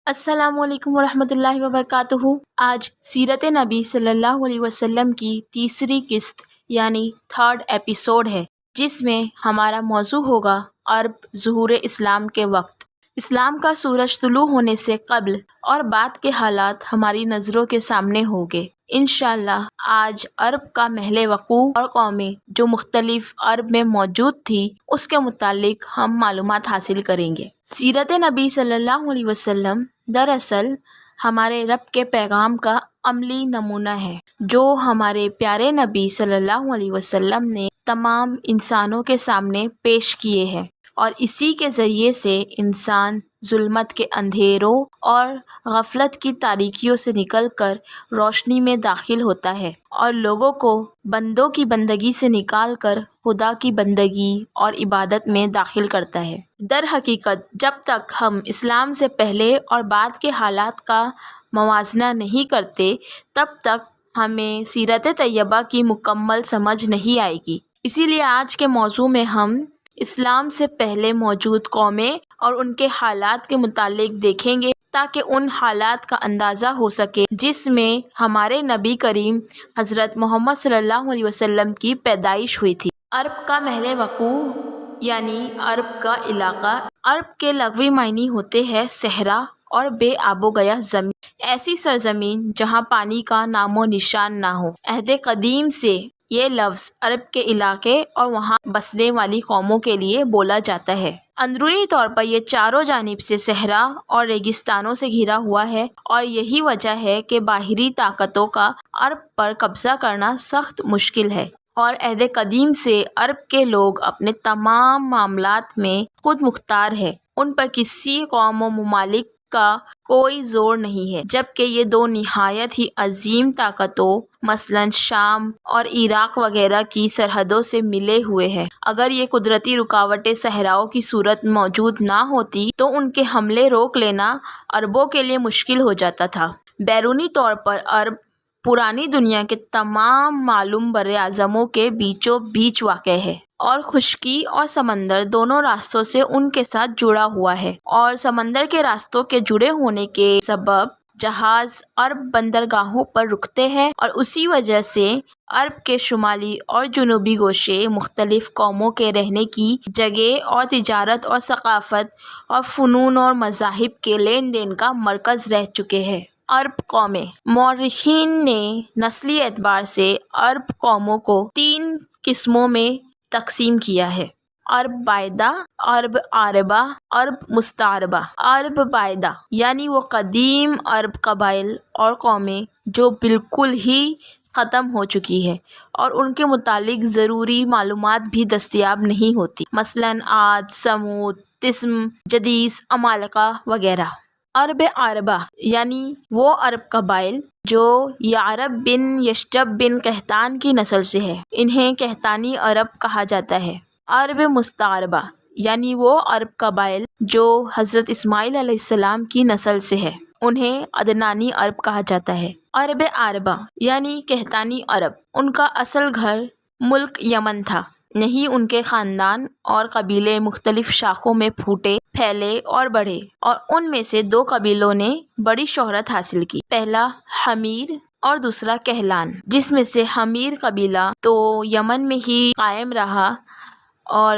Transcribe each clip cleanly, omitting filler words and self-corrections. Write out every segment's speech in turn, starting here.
السلام علیکم ورحمۃ اللہ وبرکاتہ۔ آج سیرت نبی صلی اللہ علیہ وسلم کی تیسری قسط یعنی تھرڈ ایپیسوڈ ہے، جس میں ہمارا موضوع ہوگا عرب ظہور اسلام کے وقت۔ اسلام کا سورج طلوع ہونے سے قبل اور بعد کے حالات ہماری نظروں کے سامنے ہوں گے۔ انشاءاللہ آج عرب کا محل وقوع اور قومیں جو مختلف عرب میں موجود تھی اس کے متعلق ہم معلومات حاصل کریں گے۔ سیرت نبی صلی اللہ علیہ وسلم دراصل ہمارے رب کے پیغام کا عملی نمونہ ہے، جو ہمارے پیارے نبی صلی اللہ علیہ وسلم نے تمام انسانوں کے سامنے پیش کیے ہیں، اور اسی کے ذریعے سے انسان ظلمت کے اندھیروں اور غفلت کی تاریکیوں سے نکل کر روشنی میں داخل ہوتا ہے، اور لوگوں کو بندوں کی بندگی سے نکال کر خدا کی بندگی اور عبادت میں داخل کرتا ہے۔ در حقیقت جب تک ہم اسلام سے پہلے اور بعد کے حالات کا موازنہ نہیں کرتے، تب تک ہمیں سیرت طیبہ کی مکمل سمجھ نہیں آئے گی۔ اسی لیے آج کے موضوع میں ہم اسلام سے پہلے موجود قومیں اور ان کے حالات کے متعلق دیکھیں گے، تاکہ ان حالات کا اندازہ ہو سکے جس میں ہمارے نبی کریم حضرت محمد صلی اللہ علیہ وسلم کی پیدائش ہوئی تھی۔ عرب کا محل وقوع یعنی عرب کا علاقہ۔ عرب کے لغوی معنی ہوتے ہیں صحرا اور بے آب و گیا زمین، ایسی سرزمین جہاں پانی کا نام و نشان نہ ہو۔ عہد قدیم سے یہ لفظ عرب کے علاقے اور وہاں بسنے والی قوموں کے لیے بولا جاتا ہے۔ اندرونی طور پر یہ چاروں جانب سے صحرا اور ریگستانوں سے گھرا ہوا ہے، اور یہی وجہ ہے کہ باہری طاقتوں کا عرب پر قبضہ کرنا سخت مشکل ہے، اور عہد قدیم سے عرب کے لوگ اپنے تمام معاملات میں خود مختار ہیں۔ ان پر کسی قوم و ممالک کا کوئی زور نہیں ہے، جبکہ یہ دو نہایت ہی عظیم طاقتوں مثلاً شام اور عراق وغیرہ کی سرحدوں سے ملے ہوئے ہیں۔ اگر یہ قدرتی رکاوٹیں صحراؤں کی صورت موجود نہ ہوتی تو ان کے حملے روک لینا عربوں کے لیے مشکل ہو جاتا تھا۔ بیرونی طور پر عرب پرانی دنیا کے تمام معلوم براعظموں کے بیچوں بیچ واقع ہے، اور خشکی اور سمندر دونوں راستوں سے ان کے ساتھ جڑا ہوا ہے، اور سمندر کے راستوں کے جڑے ہونے کے سبب جہاز عرب بندرگاہوں پر رکتے ہیں، اور اسی وجہ سے عرب کے شمالی اور جنوبی گوشے مختلف قوموں کے رہنے کی جگہ اور تجارت اور ثقافت اور فنون اور مذاہب کے لین دین کا مرکز رہ چکے ہیں۔ عرب قومیں۔ مورخین نے نسلی اعتبار سے عرب قوموں کو 3 قسموں میں تقسیم کیا ہے: عرب بائدہ، عرب عاربہ، عرب مستعربہ۔ عرب بائدہ یعنی وہ قدیم عرب قبائل اور قومیں جو بالکل ہی ختم ہو چکی ہے، اور ان کے متعلق ضروری معلومات بھی دستیاب نہیں ہوتی، مثلاً عاد، سمود، تسم، جدیث، عمالقہ وغیرہ۔ عرب عاربہ یعنی وہ عرب قبائل جو یعرب بن یشجب بن قحطان کی نسل سے ہے، انہیں قحطانی عرب کہا جاتا ہے۔ عرب مستعربہ یعنی وہ عرب قبائل جو حضرت اسماعیل علیہ السلام کی نسل سے ہے، انہیں عدنانی عرب کہا جاتا ہے۔ عرب عاربہ یعنی قحطانی عرب، ان کا اصل گھر ملک یمن تھا، یہیں ان کے خاندان اور قبیلے مختلف شاخوں میں پھوٹے، پھیلے اور بڑھے، اور ان میں سے 2 قبیلوں نے بڑی شہرت حاصل کی، پہلا حمیر اور دوسرا کہلان، جس میں سے حمیر قبیلہ تو یمن میں ہی قائم رہا، اور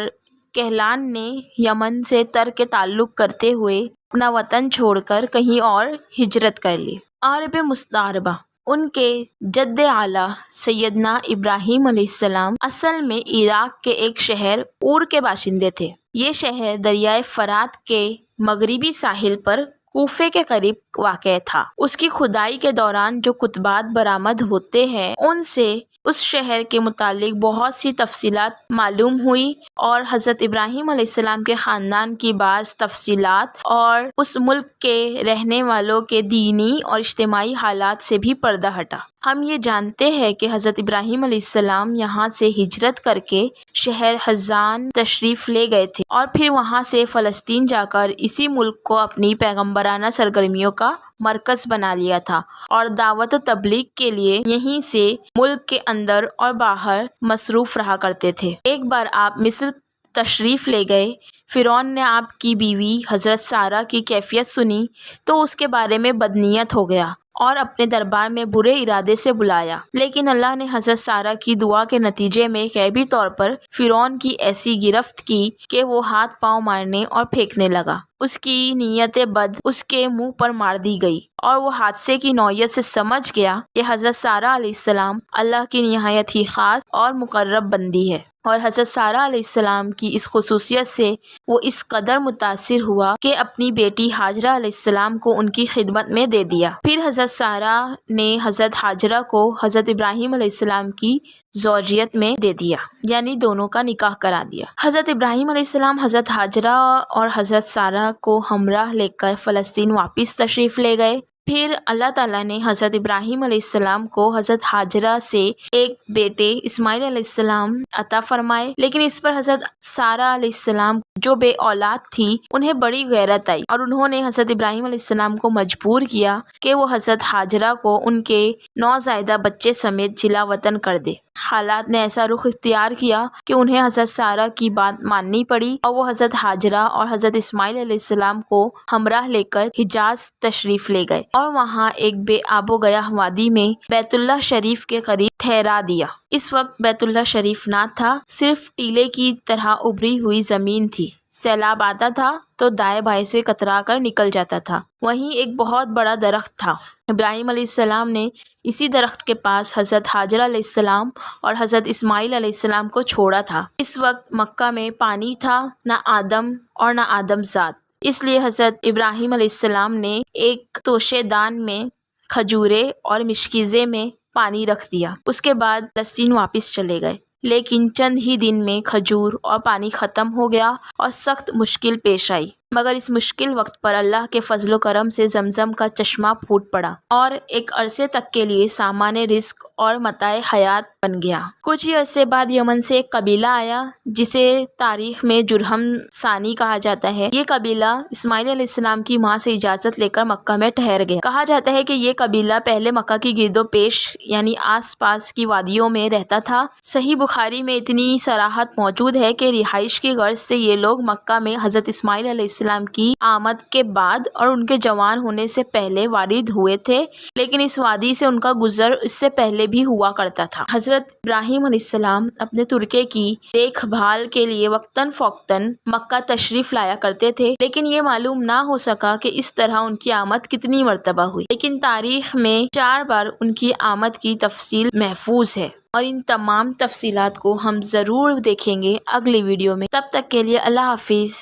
کہلان نے یمن سے ترک تعلق کرتے ہوئے اپنا وطن چھوڑ کر کہیں اور ہجرت کر لی۔ عرب مستعربہ، ان کے جد اعلیٰ سیدنا ابراہیم علیہ السلام اصل میں عراق کے ایک شہر اور کے باشندے تھے۔ یہ شہر دریائے فرات کے مغربی ساحل پر کوفے کے قریب واقع تھا۔ اس کی کھدائی کے دوران جو کتبات برآمد ہوتے ہیں، ان سے اس شہر کے متعلق بہت سی تفصیلات معلوم ہوئی، اور حضرت ابراہیم علیہ السلام کے خاندان کی بعض تفصیلات اور اس ملک کے رہنے والوں کے دینی اور اجتماعی حالات سے بھی پردہ ہٹا۔ ہم یہ جانتے ہیں کہ حضرت ابراہیم علیہ السلام یہاں سے ہجرت کر کے شہر حزان تشریف لے گئے تھے، اور پھر وہاں سے فلسطین جا کر اسی ملک کو اپنی پیغمبرانہ سرگرمیوں کا مرکز بنا لیا تھا، اور دعوت و تبلیغ کے لیے یہیں سے ملک کے اندر اور باہر مصروف رہا کرتے تھے۔ ایک بار آپ مصر تشریف لے گئے۔ فرعون نے آپ کی بیوی حضرت سارہ کی کیفیت سنی تو اس کے بارے میں بدنیت ہو گیا اور اپنے دربار میں برے ارادے سے بلایا، لیکن اللہ نے حضرت سارہ کی دعا کے نتیجے میں غیبی طور پر فرعون کی ایسی گرفت کی کہ وہ ہاتھ پاؤں مارنے اور پھینکنے لگا۔ اس کی نیت بد اس کے منہ پر مار دی گئی اور وہ حادثے کی نوعیت سے سمجھ گیا کہ حضرت سارہ علیہ السلام اللہ کی نہایت ہی خاص اور مقرب بندی ہے، اور حضرت سارہ علیہ السلام کی اس خصوصیت سے وہ اس قدر متاثر ہوا کہ اپنی بیٹی ہاجرہ علیہ السلام کو ان کی خدمت میں دے دیا۔ پھر حضرت سارہ نے حضرت ہاجرہ کو حضرت ابراہیم علیہ السلام کی زوجیت میں دے دیا، یعنی دونوں کا نکاح کرا دیا۔ حضرت ابراہیم علیہ السلام حضرت ہاجرہ اور حضرت سارہ کو ہمراہ لے کر فلسطین واپس تشریف لے گئے۔ پھر اللہ تعالیٰ نے حضرت ابراہیم علیہ السلام کو حضرت ہاجرہ سے ایک بیٹے اسماعیل علیہ السلام عطا فرمائے، لیکن اس پر حضرت سارہ علیہ السلام جو بے اولاد تھی انہیں بڑی غیرت آئی اور انہوں نے حضرت ابراہیم علیہ السلام کو مجبور کیا کہ وہ حضرت ہاجرہ کو ان کے نوزائیدہ بچے سمیت جلا وطن کر دے۔ حالات نے ایسا رخ اختیار کیا کہ انہیں حضرت سارہ کی بات ماننی پڑی اور وہ حضرت ہاجرہ اور حضرت اسماعیل علیہ السلام کو ہمراہ لے کر حجاز تشریف لے گئے اور وہاں ایک بے آب و گیاہ وادی میں بیت اللہ شریف کے قریب ٹھہرا دیا۔ اس وقت بیت اللہ شریف نہ تھا، صرف ٹیلے کی طرح ابری ہوئی زمین تھی۔ سیلاب آتا تھا تو دائیں بائیں سے کترا کر نکل جاتا تھا۔ وہیں ایک بہت بڑا درخت تھا۔ ابراہیم علیہ السلام نے اسی درخت کے پاس حضرت ہاجرہ علیہ السلام اور حضرت اسماعیل علیہ السلام کو چھوڑا تھا۔ اس وقت مکہ میں پانی تھا، نہ آدم اور نہ آدم زاد، اس لیے حضرت ابراہیم علیہ السلام نے ایک توشے دان میں کھجورے اور مشکیزے میں پانی رکھ دیا۔ اس کے بعد فلسطین واپس چلے گئے، لیکن چند ہی دن میں کھجور اور پانی ختم ہو گیا اور سخت مشکل پیش آئی، مگر اس مشکل وقت پر اللہ کے فضل و کرم سے زمزم کا چشمہ پھوٹ پڑا اور ایک عرصے تک کے لیے سامان رزق اور متاع حیات بن گیا۔ کچھ ہی عرصے بعد یمن سے ایک قبیلہ آیا جسے تاریخ میں جرہم ثانی کہا جاتا ہے۔ یہ قبیلہ اسماعیل علیہ السلام کی ماں سے اجازت لے کر مکہ میں ٹھہر گیا۔ کہا جاتا ہے کہ یہ قبیلہ پہلے مکہ کی گرد و پیش یعنی آس پاس کی وادیوں میں رہتا تھا۔ صحیح بخاری میں اتنی صراحت موجود ہے کہ رہائش کی غرض سے یہ لوگ مکہ میں حضرت اسماعیل علیہ السلام کی آمد کے بعد اور ان کے جوان ہونے سے پہلے وارد ہوئے تھے، لیکن اس وادی سے ان کا گزر اس سے پہلے بھی ہوا کرتا تھا۔ حضرت ابراہیم علیہ السلام اپنے ترکے کی دیکھ بھال کے لیے وقتاً فوقتاً مکہ تشریف لایا کرتے تھے، لیکن یہ معلوم نہ ہو سکا کہ اس طرح ان کی آمد کتنی مرتبہ ہوئی، لیکن تاریخ میں 4 بار ان کی آمد کی تفصیل محفوظ ہے، اور ان تمام تفصیلات کو ہم ضرور دیکھیں گے اگلی ویڈیو میں۔ تب تک کے لیے اللہ حافظ۔